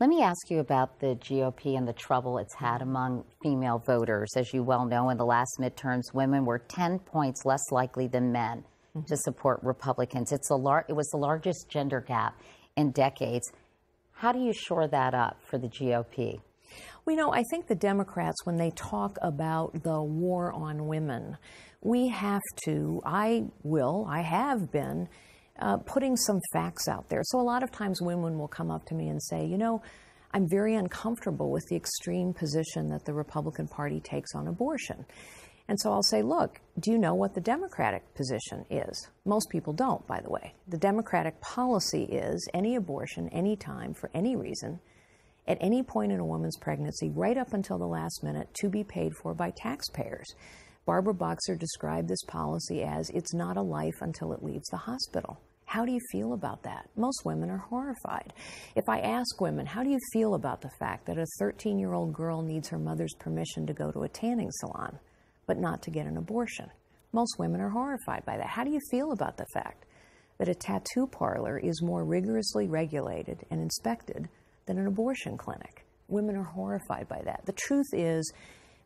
Let me ask you about the GOP and the trouble it's had among female voters. As you well know, in the last midterms, women were 10 points less likely than men to support Republicans. It was the largest gender gap in decades. How do you shore that up for the GOP? Well, you know, I think the Democrats, when they talk about the war on women, we have to, I have been, putting some facts out there. So a lot of times women will come up to me and say, you know, I'm very uncomfortable with the extreme position that the Republican Party takes on abortion. And so I'll say, look, do you know what the Democratic position is? Most people don't, by the way. The Democratic policy is any abortion, any time, for any reason, at any point in a woman's pregnancy, right up until the last minute, to be paid for by taxpayers. Barbara Boxer described this policy as it's not a life until it leaves the hospital. How do you feel about that? Most women are horrified. If I ask women, how do you feel about the fact that a 13-year-old girl needs her mother's permission to go to a tanning salon, but not to get an abortion? Most women are horrified by that. How do you feel about the fact that a tattoo parlor is more rigorously regulated and inspected than an abortion clinic? Women are horrified by that. The truth is,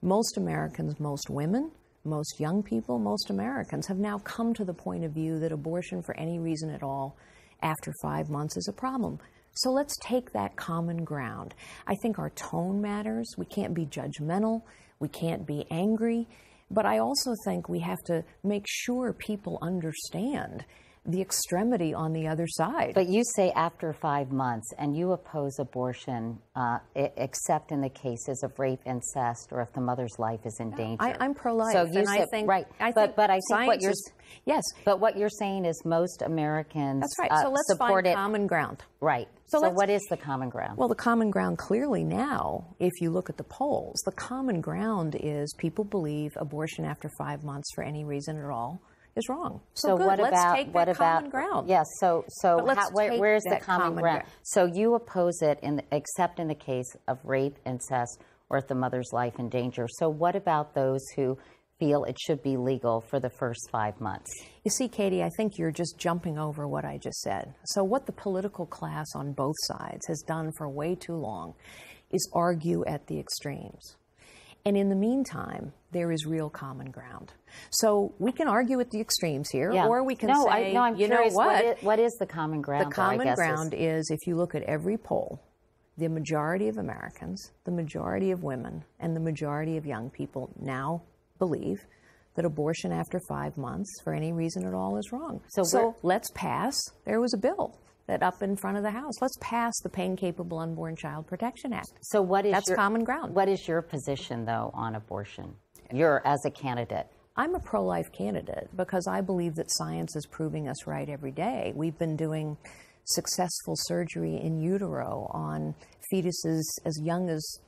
most Americans, most women, most young people, most Americans have now come to the point of view that abortion for any reason at all after 5 months is a problem. So let's take that common ground. I think our tone matters. We can't be judgmental. We can't be angry. But I also think we have to make sure people understand the extremity on the other side. But you say after 5 months, and you oppose abortion except in the cases of rape, incest, or if the mother's life is in danger. I'm pro-life, so you and say, I think, right. But I think what you're yes. But what you're saying is most Americans that's right. So let's support find it. Common ground. Right. So what is the common ground? Well, the common ground clearly now, if you look at the polls, the common ground is people believe abortion after 5 months for any reason at all is wrong. So good. Let's take that common ground. Yes. Where's the common ground? So you oppose it except in the case of rape, incest, or if the mother's life in danger. So what about those who feel it should be legal for the first 5 months? You see, Katie, I think you're just jumping over what I just said. So what the political class on both sides has done for way too long is argue at the extremes. And in the meantime, there is real common ground. So we can argue at the extremes here, or we can say, I'm you know curious, what is the common ground? The common ground is, if you look at every poll, the majority of Americans, the majority of women, and the majority of young people now believe that abortion after 5 months, for any reason at all, is wrong. So let's pass. There was a bill that up in front of the House. Let's pass the Pain-Capable Unborn Child Protection Act. So that's common ground. What is your position, though, on abortion? You're as a candidate. I'm a pro-life candidate because I believe that science is proving us right every day. We've been doing successful surgery in utero on fetuses as young as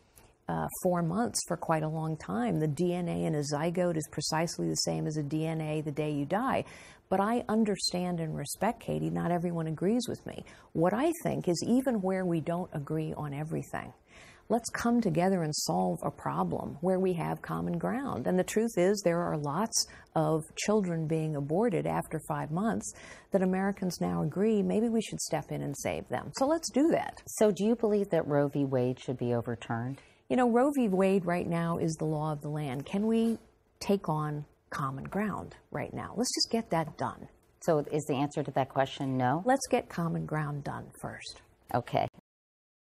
4 months for quite a long time. The DNA in a zygote is precisely the same as a DNA the day you die. But I understand and respect, Katie, not everyone agrees with me. What I think is, even where we don't agree on everything, let's come together and solve a problem where we have common ground. And the truth is, there are lots of children being aborted after 5 months that Americans now agree maybe we should step in and save them. So let's do that. So do you believe that Roe v. Wade should be overturned? You know, Roe v. Wade right now is the law of the land. Can we take on common ground right now? Let's just get that done. So is the answer to that question no? Let's get common ground done first. Okay.